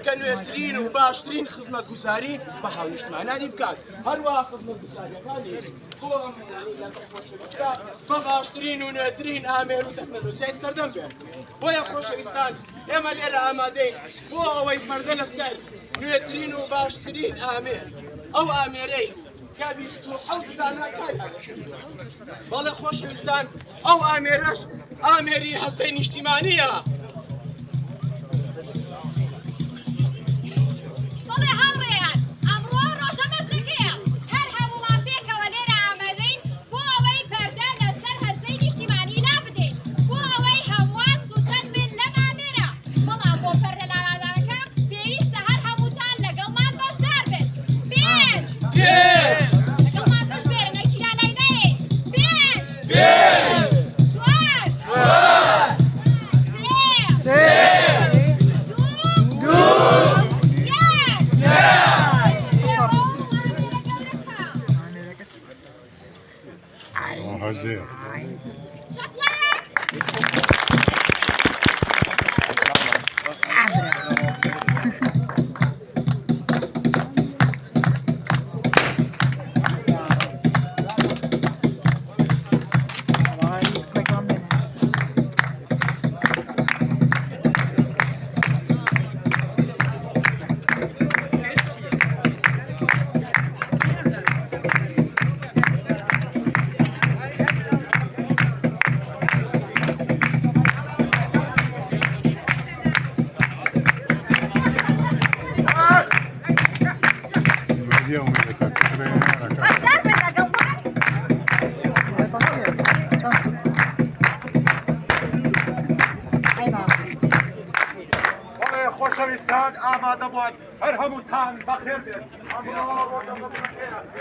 كنوێترین و باشترین خزمەتگوزاری بە هاونیشتمانانی بکات هەروەها خزمەتگوزاریەکانی بە باشترین و نوێترین ئامێر و تەکنەلۆژیای سەردەم بێت بۆیە خۆشەویستان ئێمە لێرە ئامادەین بۆ ئەوەی پەردە لەسەر نوێترین و باشترین ئامێر ئەو ئامێرەی کە 27 سالەکان بەڵێ خۆشەویستان ئەو ئامێرەش ئامێری هەسەی نیشتیمانیە. خۆشەویستان ئامادە بوون هەر هەمووتان بەخێر بێت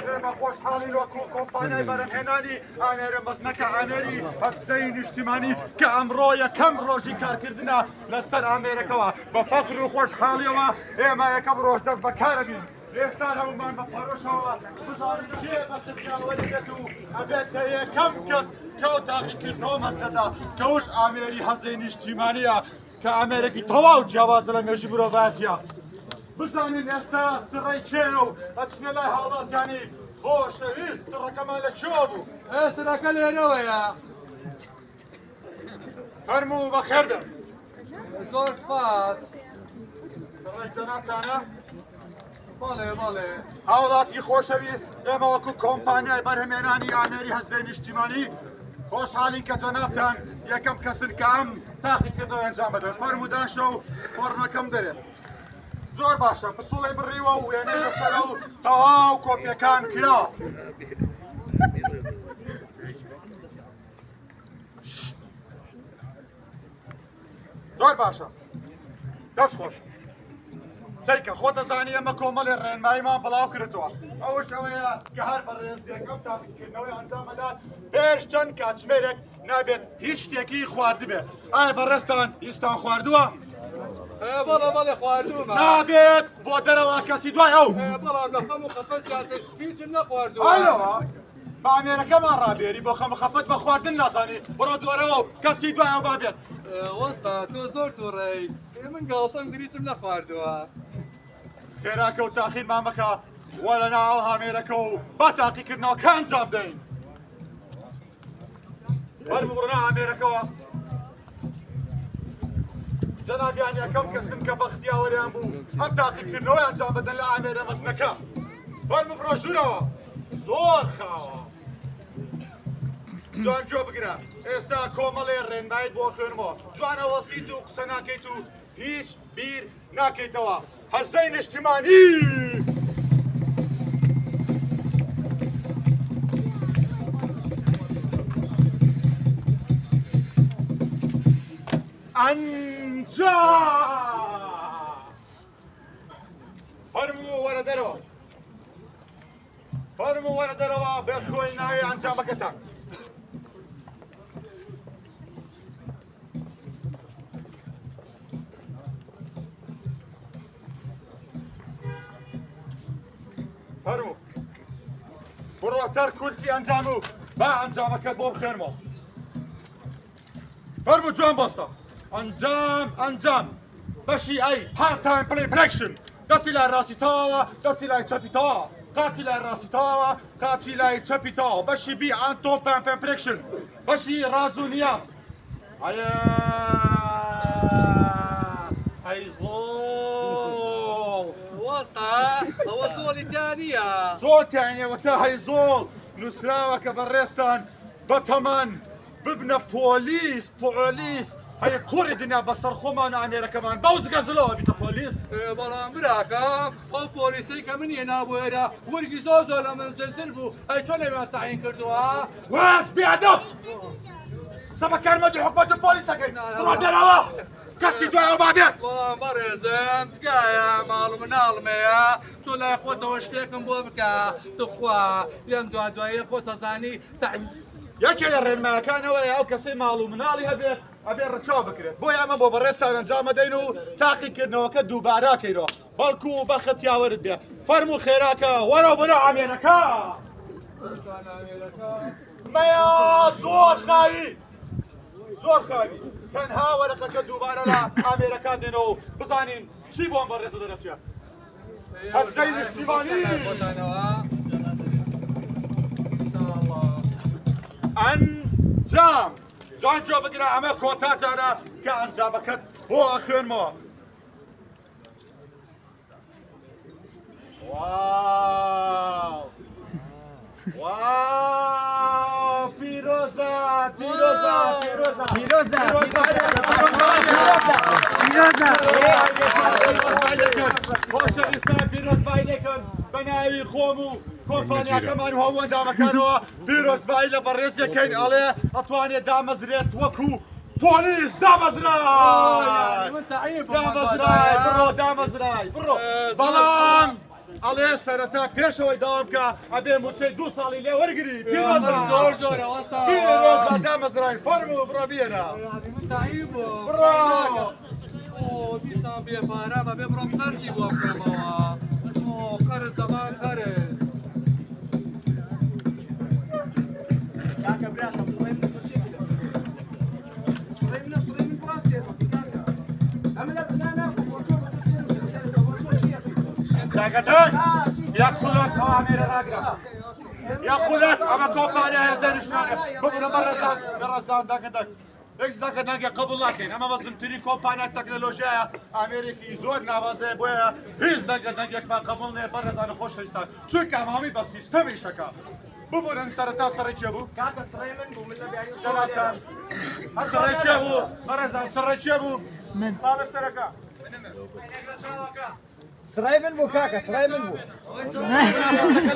ئێمە خۆشحاڵین وەکو کۆمپانیای بەرهەمهێنانی ئامێرە مەزنەکە ئامێری هەسەی نیشتیمانی کە ئەمڕۆ یەکەم ڕۆژی کارکردنە لەسەر ئامێرەکەەوە بە فەخر و خۆشحاڵیەوە ئێمە یەکەم ڕۆژ دەست بەکارەبین. ئێستا هەمومان بە پەرۆشەوە بزانین کێ بەسەرکراوە دەبێت و ئەبێتە یەکەم کەس کە تاقیکردنەوە مەزنەدا کەوش ئامێری هەسەی نیشتیمانیە کە ئامێرێکی تەواو جیاوازە لە مێژی مرۆڤایەتیە. بزانین ئێستا سڕەی کێنە و ئەچنە لای هاوڵاتیانی خۆشەویست سڕەکەمان لەکوێوە بوو؟ سڕەکە لێرەوەیە. فەرموو بەخێر بێت. زۆر سپاس. سڕەی جەنابتانە؟ بەڵێ بەڵێ. هاوڵاتی خۆشەویست ئێمە وەکو کۆمپانیای بەرهەمهێنانی ئامێری هەسەی نیشتیمانی خۆشحاڵین کە جەنابتان یەکەم کەسن کە ئەم تاقیکردنەوە ئەنجام بدەن. فەرموو داشە و فۆرمەکەم دەرێت. زۆر باشە پسوڵەی بڕیوە و وێنەی لەسەرە و تەواو کۆپیەکان کراوە. زۆر باشە دەست خۆش سەیکە خۆ دەزانی ئەمە کۆمەڵی ڕێنماییمان بڵاو کردووە ئەوش ئەوەیە کە هەر بە ڕێنزیەکەم تاقیکردنەوەی ئەنجام بدات پێش چەند کاتژمێرێک نابێت هیچ شتێکی خواردبێت. ئایا بەڕێستان هیچتان خواردووە؟ بەڵێ بەڵێ خواردوومە. نابێت بۆ دەرەوە کەسی دوای ئەو بەڵام لە خەم و خەفەت زیاتر هیچم نەخواردووە. ئەوە بە ئامێرەکەمان ڕابێری بۆ خەم و خەفەت بە خواردن نازانی بڕۆ دووەرەوە و کەسی دوای ئەو بابێت. وەستا تۆ زۆر تووڕێی من گاڵتەم گریچم نەخواردووە. خێراکە و تاخیرمان مەکە وە لە ناو هامێرەکە و با تاقیکردنەوە ئەنجام بدەین. وەرم بڕۆنە ئامێرەکەەوە. جەنابیان یەکەم کەسن کە بەختیاوەریان بوو ئەم تاقیکردنەوەی ئەنجام بدەن لە ئامێرە مەزنەکە. وەرم بڕۆ ژوورەوە زۆر خاوە. جوان جۆ بگرە ئێستا کۆمەڵێ ڕێنمایت بۆ خوێنمەوە جوانە وەسیت و قسە ناکەیت و هیچ بیر ناکەیتەوە هەزەی نیشتیمانی ئەنجام فەرموو وەرە دەرەوە فەرموو وەرە دەرەوە بێخۆی ناوی ئەنجامەکەتان فەرموو بڕۆ سەر کورسی ئەنجام و با ئەنجامەکەت بۆ بخێنمەوە فەرموو جوان بەستە ئەنجام بەشی ئەی پارت تایم پلەی پلەکشن دەستی لای ڕاستی تەواوە دەستی لای چەپی تەواوە قاچی لای ڕاستی تەواوە قاچی لای چەپی تەواوە بەشی بی ئانتۆ پەم پلەکشن بەشی ڕاز و نیاز ئەی زۆڵ وەستا ئەوە زۆڵی تیانە زۆرتیانێوەتە هەی زۆڵ نووسراوە کە بەڕێستان بەتەمان ببنە پۆلیس هەیە کوڕی دنیا بەسەر خۆمان ئامێرەکەمان بەوزگە زلەوە بیتە پۆلیس بەڵام براکەم ئەو پۆلیسەی کە من هێنا بۆ ئێرە وەرگی زۆر لە منزلتر بوو ئەی چۆن نەوێت تەعیین کردووە واز بیادەب سەبەکارمەندی حکومەت و پۆلیسەکەی بڕۆ دەرەوە کەسی دوایەوە بابێت بەڵام بەڕێزم تکایە ماڵ و مناڵمەیە تۆ لای خۆتەوە شتێکم بۆ بکە تخوا لێم دوایە خۆ تەزانی تەعیین یەکێ لە ڕێنمایەکانەوەی ئەو کەسەی ماڵ و مناڵی هەبێت ئەبێ ڕەچاو بکرێت بۆ ئەمە بۆ بەڕێستان ئەنجام دەین و تاقیکردنەوەکە دووباراکەیرەوە بەڵکو و بەخت یاوەرت بێ فەرموو خێراکە وەرەوە بەرە ئامێرەکە مەیە زۆر خاوی تەنها وەرەقەکە دووبارە لە ئامێرەکان دێنەوە و بزانین چی بۆم بەڕێزە دەرەچێت هەزەی نیشتیمانی ئەنجام جان جۆ بگرە ئەمە کۆتا جارە کە ئەنجامەکەت بۆ ئەخوێنمەوە واو پیرۆزە خۆشەویستان پیرۆزبای لێکن بە ناوی خۆم و کۆمپانیاکەمان و هەموو ئەندامەکانەوە پیرۆزبای لە بەڕێزیەکەین ئەڵێ ئەتوانێت دامەزرێت وەکو پۆلیس دامەزرای بڕۆ بەڵام ئەڵێ سەرەتا پێشەوەی داوام بکە ئەبێ موچەی 2 ساڵی لێ وەرگری پیرۆزە دامەزرای فەرموو بڕۆ بێرە بڕۆ دیسان بێپارەمە بێ بڕۆم قەرزی بۆ بکەمەوە قەرز زەمان قەرز داگەدان یەک خولەت ئەو ئامێرە ڕاگرە یەک خولەت ئەمە کۆمپانیا هێزە نیشتمانە ببرە بەڕێزان داگەدان داگەدانکە قبول ناکەین ئەمە بەزمترین کۆمپانیا تەکنۆلۆژیایە ئامێرێکی زۆر ناوازەیە بۆیە هیچ داگەدانێکمان قبول نێ بەڕێزانە خۆشەویستان چونکە ئەمامی بە سیستەمیشەکە ببورن سەرەتا سەڕی چێ بوو کاکە سڕێ من بوو من لە بیانی سەڕی چێ بوو بەڕێزان سەڕی چێ بوو باڵە سەرەکە سرای من بوو کاکە سرای من بوو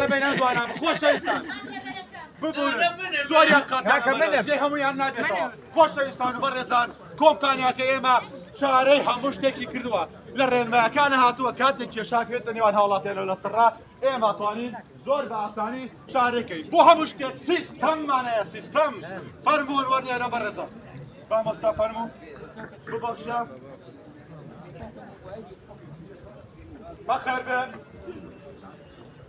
لە بینان دوانە خۆشەویستان ببورن زۆریان قاتاکە جێ هەمویان نابێتەوە خۆشەویستان و بەڕێزان کۆمپانیاکە ئێمە چارەی هەموو شتێکی کردووە لە ڕێنمایەکانە هاتووە کاتێک کێشاکرێتە نێوان هاوڵاتیانەوە لە سڕا ئێمە توانین زۆر بە ئاسانی چارەکەین بۆ هەموو شتێک سیستەممانەیە سیستەم فەرموون وەرنێرە بەڕێزە بامۆستا فەرموو ببەخشە بەخێر بێن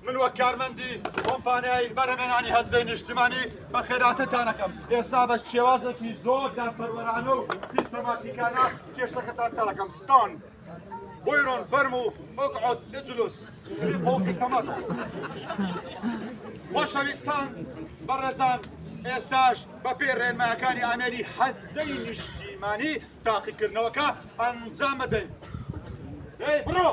من وەک کارمەندی کۆمپانیای بەرهەمهێنانی هەزەی نیشتیمانی بە خێراتتانەکەم ئێستا بە شێوازێکی زۆر دادپەروەرانە و سیستەماتیکانە کێشەکەتان تەڵەکەم ستان بویرۆن فەرموو ئوقعد اجلس فوقی تەمەتە خۆشەویستان بەڕێزان ئێستاش بە پێی ڕێنمایەکانی ئامێری هەزەی نیشتیمانی تاقیکردنەوەکە ئەنجام دەدەین بڕۆ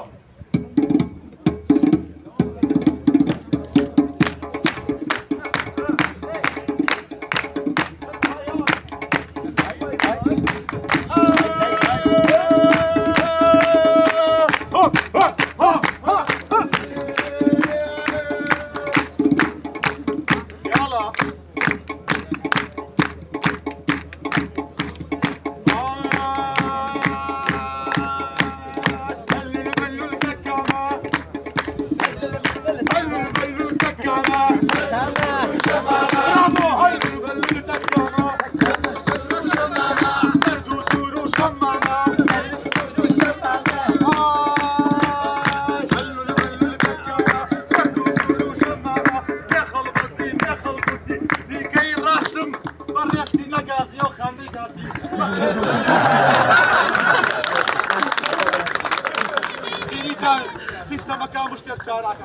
السمكة مشترك شارعك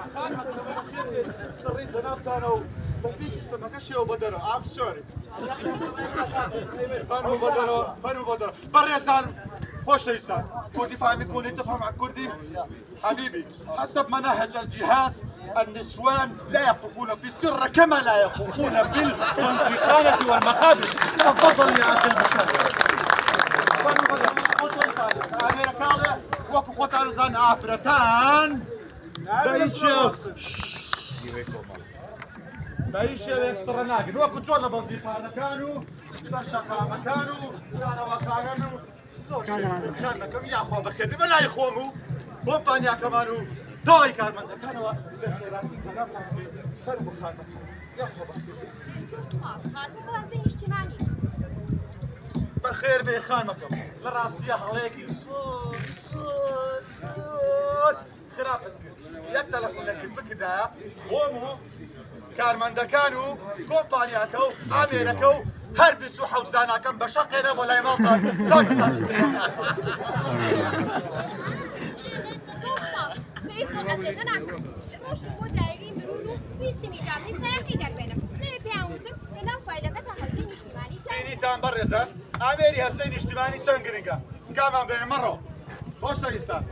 صريت زنابتانو بفيش السمكة شيء بدرو I'm sorry فرمو بدرو بريسان خوش ليسان كردي فاهمي كوني تفهم على الكردي حبيبي حسب مناهج الجهاز النسوان لا يقفون في السر كما لا يقفون في الخانة والمقابر تفضل يا أخي المشاهد أمريكا وكو قطع زان آفرتان بايشة يكسر ناقد وكو جولا بوظيفة كانوا تشقى مكانوا كان وكانوا كان كم يا أخوة بخير من لا يخوموا بومبانيا كمانوا داي كان من كانوا فرموا خان يا أخوة بخير بخير بخانكم لراستيا عليكي صوت خرافة يا تلفون لك بكدا قوموا كارماندكانو كومبانياكو عميركو هربسوا حوت زاناكم بشقنا ولا يمالطا تان برزة أميري هسين اجتماعي تشنجرينجا كمان بين مرة وش يستان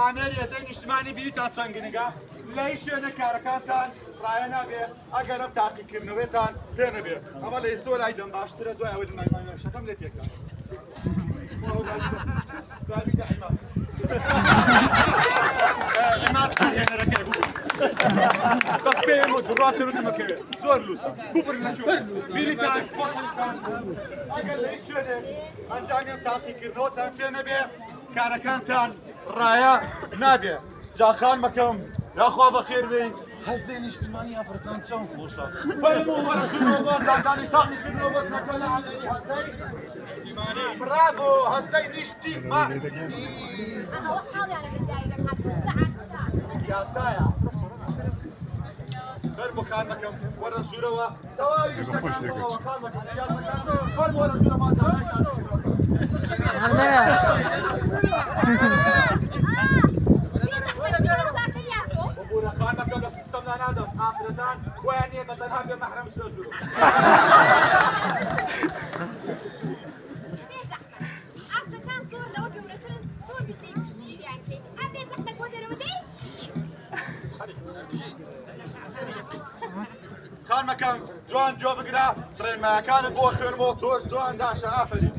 أميري هسين اجتماعي بيتا تشنجرينجا ليش أنا كاركانتان راينا بيه أجرب تعقي كرنويتان بين بيه أما ليسول أيضا باشتري دواء أول ما شكم لتيك عماد أنا ركيب بس كي يموت بالراسي مثل ما كي زور لوسا كبر نشوف بيلي كان خوش كان أجل ليش أنجامي تعطي كرنوتان بين بيه كاركانتان رايا نابيه جاخان مكم يا أخوة بخير بي هزين اجتماعية فرقان تشون خوصة فرمو ورسول الله دعني تاقي في النوبات نكلا علي هزين برافو هزين اجتماعي يا سايا فرمو كان مكم ورسول الله دواوي اشتكان الله وكان مكم يا مكان فرمو ورسول الله وبولا كان مكم بس استمنا نادم آخرتان ويعني مثلا هم بمحرم السجود كان مكان جوان جو بقرا رين ما كان بو خير موتور جوان داش آفري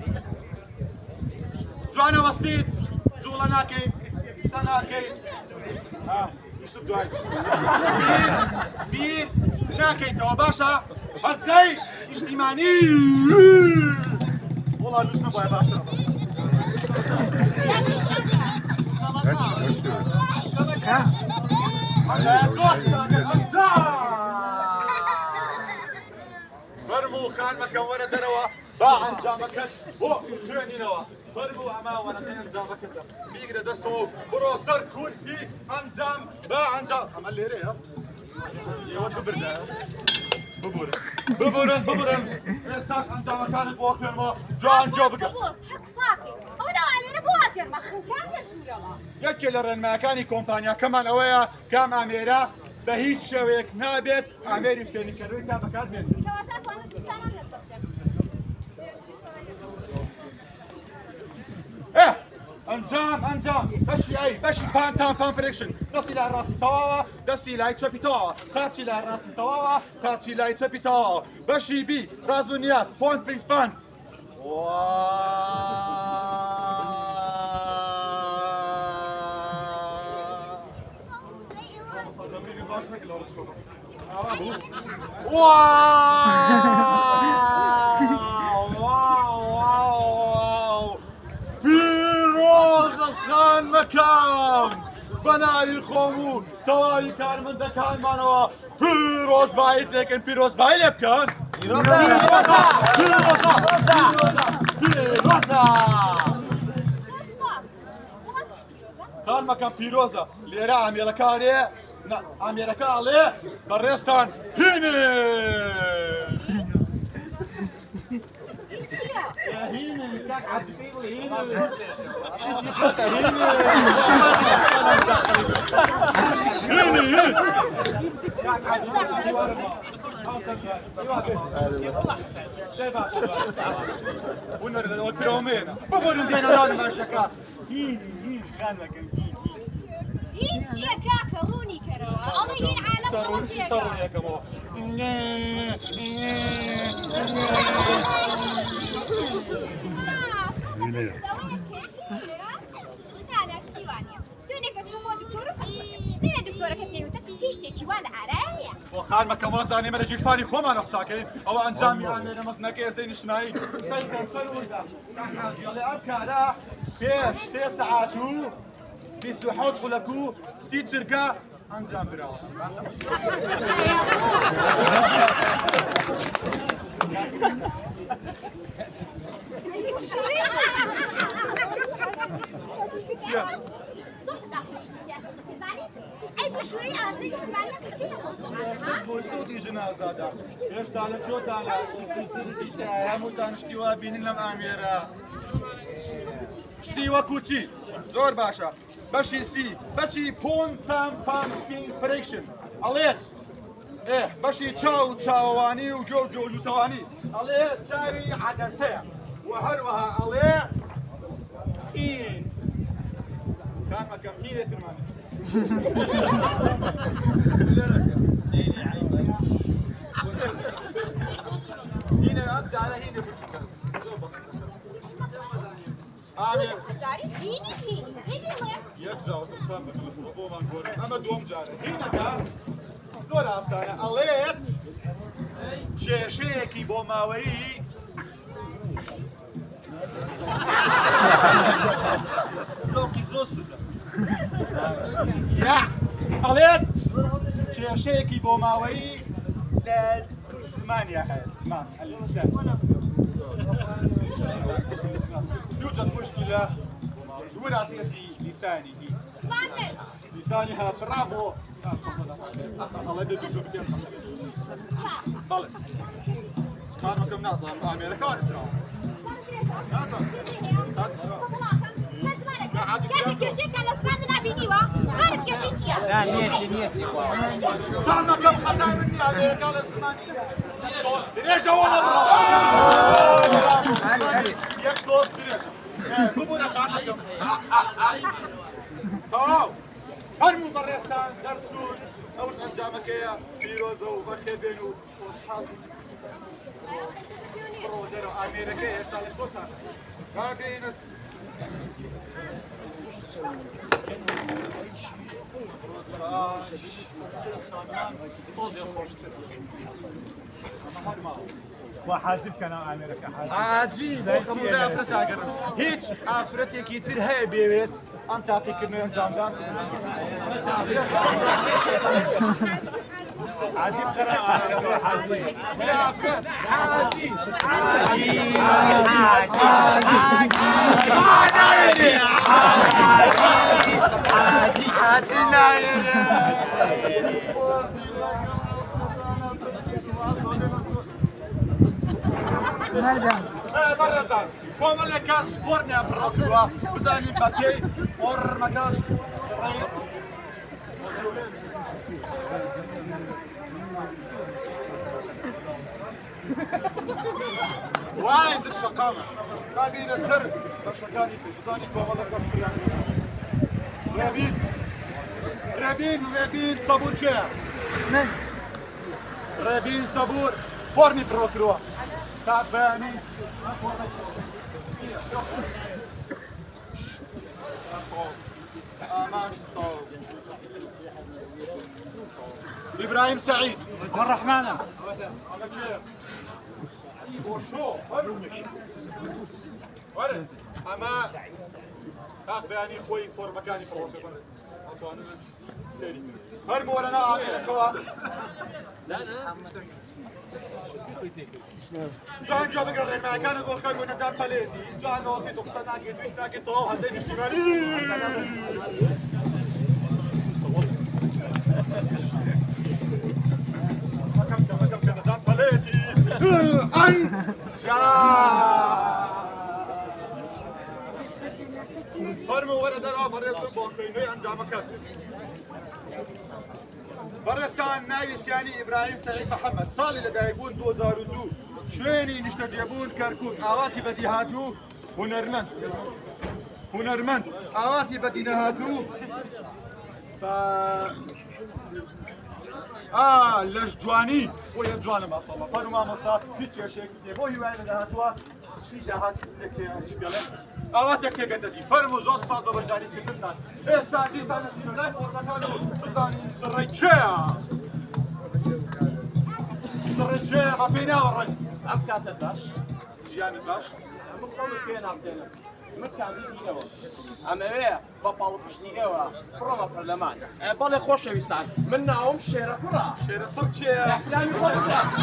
جوان وسطيت زولناكي سناكي يوسف دواي بير ناكي تو باشا هزي اجتماعي والله لسنا باي باشا فرمو خان مكان ورا دروا باع انجامك هو خيني نوا فرمو اما ورا خين انجامك بيقرا دستو بروسر كرسي انجام باع انجام عمل لي ريا يود ببرده ببورن استاش انجامك كان بوخر ما جان جوبك بوس حق صاكي هو ده عامل بوخر ما خن كان يا شورا يكي لرن مكاني كومبانيا كمان اويا كام اميرا بهيج شويك نابت اميري فيني كروي كان بكار بين كواتات وانا تستانا من الصفر ايه انجام بشي بان فريكشن دسي لا راسي تواوا دسي لا تشبي تواوا خاتشي لا راسي تواوا خاتشي لا تشبي تواوا بشي بي رازو نياس بوينت فري سبانس واو بيروز خان مكان بناي خمو توالي كان من دكان مانوا بيروز بايد لكن بيروز بايلب كان بيروزا خان مكان بيروزا ليرا عميلا كاري أمريكا عليه بريستان هيني هين شيا كاكا روني كروا الله هين عالم قوتيكا لا اشتوانيا تونيكا شو مو دكتور فلسفه دي دكتوره كيف وتا هيش تيجي ولا عرايا وخان ما كوازاني من جيفاني خو ما نقصاكي او انجام يعني انا مزنكي زين اجتماعي سيكون سلودا يلا ابكى بيش 6 ساعات في سلوحات خلكو 6 شركه انجام برا أي مشروع عزيز اجتماعية كتير صوتي جنازة دا ايش تعالى شو تعالى يا موتان شتيوا بين لم اميرة شتيوا كوتي زور باشا باشي سي باشي بون بام سين فريكشن عليت ايه باشي تشاواني وجوجو لوتواني عليت شاوي عدسة وهروها عليه إيه كان مكملية ترماني هنا أبدأ على هنا بالسكر جاري هيني يرجع وتفهم بالموضوع ما نقول أما دوم جاري هنا كان زور عسانة عليت شيكي بوماوي لوكي زوسزا يا عليت شيكي بوماوي لا زمان يا حاج زمان الإنسان يوجد مشكلة ورعتي في لسانه لسانها برافو الله يبارك فيك طلع كانوا كم ناس أمريكان إسرائيل كانت كرشيك على اسمان نبينيوا اسمان كرشيتيا لا نيتي كانوا كم خطأ مني أمريكان إسرائيل ليش والله برافو يكتوس ليش كبرنا كانوا كم تمام هرمو بريستان درسون أوش أنجامك يا فيروزو وبخيبينو وصحابي برودرو أمريكا يشتغل شوطان كابينس وحاسب كان امريكا عجيب وكمل افرتها قرب هيك افرتي كتير هاي بيت ام تعطيك انه ينجام عجيب قراءة عجيب يا افرت عجيب برزان فوق كاس فورنيا بالركوة بزاني باكي فور مكان وين الشقامة؟ باقينا السر الشقاني بزاني فوق كاس رابين صابون شيء من رابين صابون فورني بالركوة تعباني امان ابراهيم سعيد والرحمن ورد اما تعباني خوي فور مكاني فوق هرمو ولا انا جان جاب قرر ما كان يقول خير من جان بلدي جان نوتي دكتور ناقي دويش ناقي طوال هذين اشتغالي ما كم جان بلدي اي جان فرموا ورا درا بريستان بوخينوي أنجامك برستان ناوي سياني إبراهيم سعيد محمد صالي لدايبون 2002 شويني نشتجيبون كركوك آواتي بدي هاتو هنرمند آواتي بدي نهاتو لش جواني ويا جوانا ما شاء الله فرموا ما مصطفى فيتش يا شيخ يبوي وين نهاتوا شي جهات لك شبيله آواتي كي قددي فرموا زوس فاضو بجداري في كتان استاذي سنة سنة لا ورقالو بزاني سرجيه ما فينا والرجل عم كاتداش جياني باش مقاول كينا سنة مركان دي ايوا اما ويا بابا وبشتي ايوا بروما برلمان بالي خوش ويستان منهم شيرا كرة شيرة تركيا احلامي خوش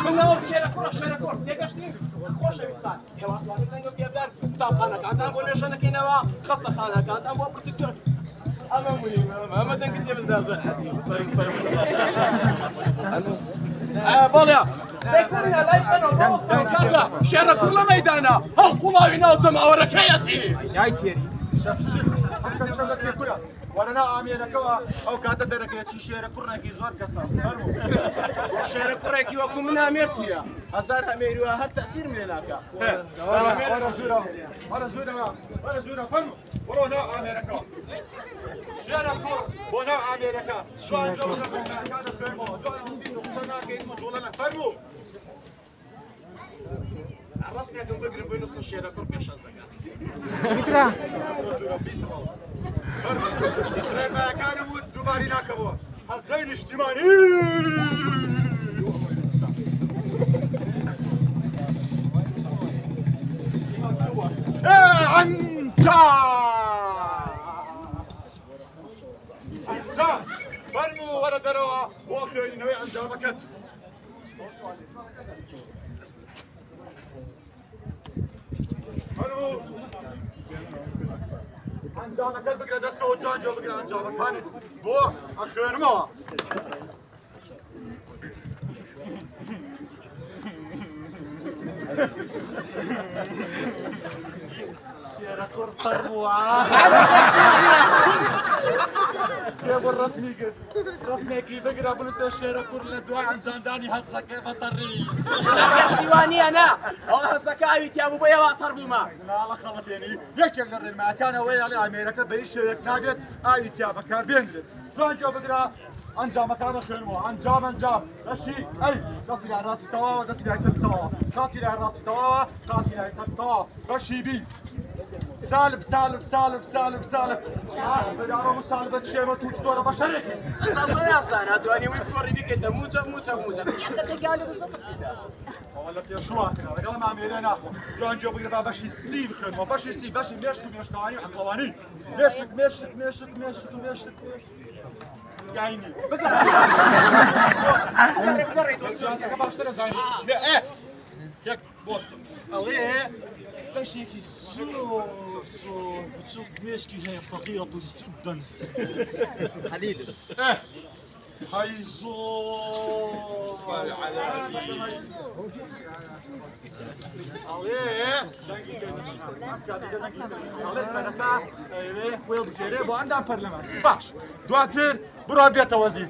منهم شيرا كرة ديكاش نيجي خوش ويستان ايوا اصلا نيجي بيدار طاب انا كانت ابو ليش كينا خاصة خانها كانت ابو بروتكتور اما مهم اما دنك تجيب الدازل حتي باليا شيرا كل ميدانا هالقضاء يناوتم وركيتي يا تيري شمشمك كلها وانا امينا كوا او كاتا دركيتي شيرة كرة كي زور كسر شيرا كريكي وكم من اميرتيا هزار اميروا هل تاثير من هناك وانا زورا فن ورونا امينا كوا شيرة كرة ونا امينا كوا سؤال جوزة كان فرمو سؤال عندي سنة كيس مشغولنا فرمو الرسمي كم بقرب بين نص الشيرا كرة يا شازكا ما كان ود دباري ناكبوا هالخير اجتماعي عنجا فرموا ولا دروا واخر نوي عنجا مكت فرموا عنجا مكت بقرا دسته وجانجا بقرا عنجا مكانت بو اخير ما شيرا كرة طربوعة جابوا الرسمي رسمي كي بقرا بنسى شيرا كرة للدواء عن جانداني هزا كيف طري سواني انا هسكاوي يا ابو بيا طربو ما لا لا خلط يعني ليش يقدر المكان ويا لامريكا بيشرك ناقد اي تيابا كان بيندر زوان جو بقرا انجام مكانه خيرمو انجام ماشي اي قصدي على راسي توا قصدي على توا قاتل على راسي توا قاتل على توا ماشي بي سالب بدارو مسالبة شيء ما توجدوا على بشرك اساسا يا سانا دواني وين كوري بك انت موجه حتى قال لي بالضبط والله يا شو هكذا قال ما عملنا جوان جو بقرا باش يسيب خدمه باش يسيب باش مشكاني عن قوانين مشك يعني ايه ياك بوستن الله باش هيك بتشوف ماشكي هي صغيرة جدا حليل ايه هايزو دواتر برا بيت وزير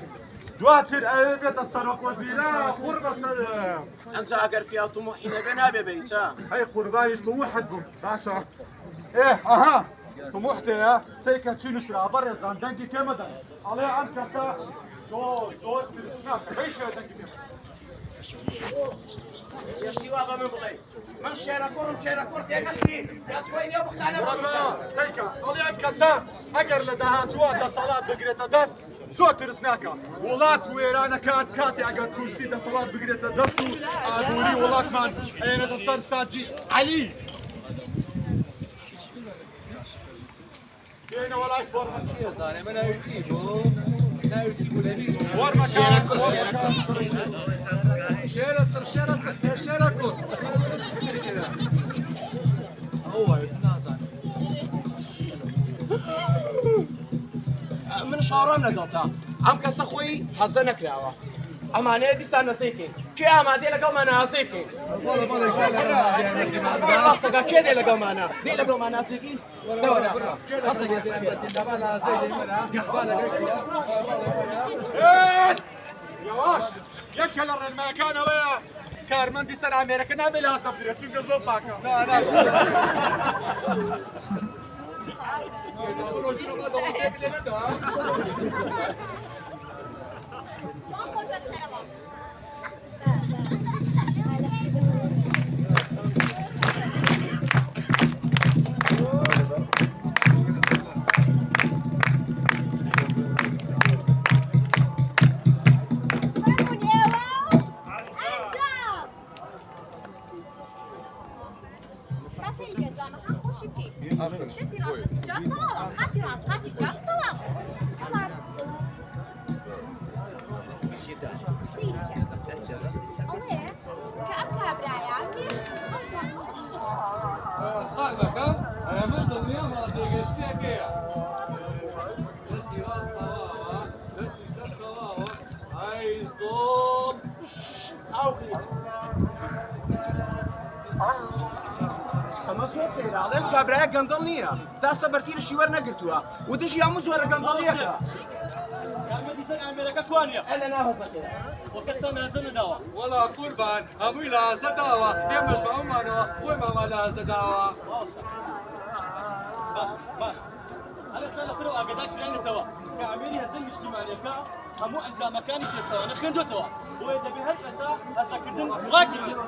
دواتر اي بيت السرق وزيرا قرب سلام انت اگر فيها طموحنا بنا ببيتا هاي قرباني طموح حقهم باشا ايه اها طموحتي يا سيكا تشينو شرا برا زاندانكي كما دا علي عم كسا زور ترسناك ليش يا دانكي كما يا شيوابا من بلي من شيرا كور تيغشتي يا سويني ابو خانا برا سيكا علي عم كسا اگر لدهاتوا دا صلاة بقريتا دس زور ترسناكا ولات ويرانا كاتي اگر كرسي دا صلاة بقريتا دستو ادوري ولات مان اين دا صار ساجي علي كاينه ولا يفرق يا زلمه انا يجيبوا لذيذ ور مكانك شيرة كل هو يتنازل من شهرنا دوتا عم كسخوي حزنك لاوا اما انا دي سنه سيكين كي ئامادەی لەگەڵمان ناسێ بکەین ڕاستەکە کێ دێ لەگەڵمانە دێ لەگەڵمان ناسێکی دەوە ڕاستە ڕاستە یاواش یەکێ لە ڕێنمایەکانەوەیە کارمەندی سەر ئامێرەکە نابێ لە هەستە بگرێت چونکە زۆر پاکە ئەمە زۆر سێراڵێم کابرایە گەندەڵ نییە تا سەبەرتیرشی وەرنەگرتووە و دژی هەموو جۆرە گەندەڵیەکە کارمەندی سەر ئامێرەکە کوانیە ئە لە ناوەزەکەیە وەکەستا نازە نەداوە وەڵا قوربان هەمووی لە ئازە داوە ئێمەش بە ئەومانەوە خۆیمانمان لە ئازە داوە باش هەرستا لەسەر و ئاگادار کرێنێتەوە کە ئامێری هەزەی نیشتیمانیەکە هەموو ئەنجامەکانی پێچەوانە خوێندوێتەوە بۆیە دەبێت هەر ئێستا هەسەکردن ڕاکێنێت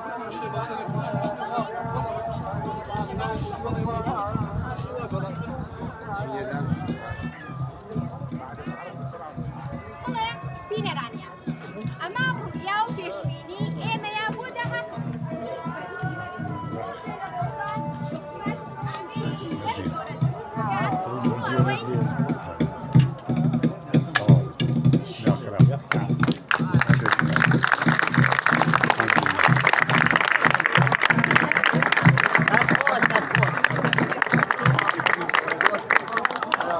Thank you.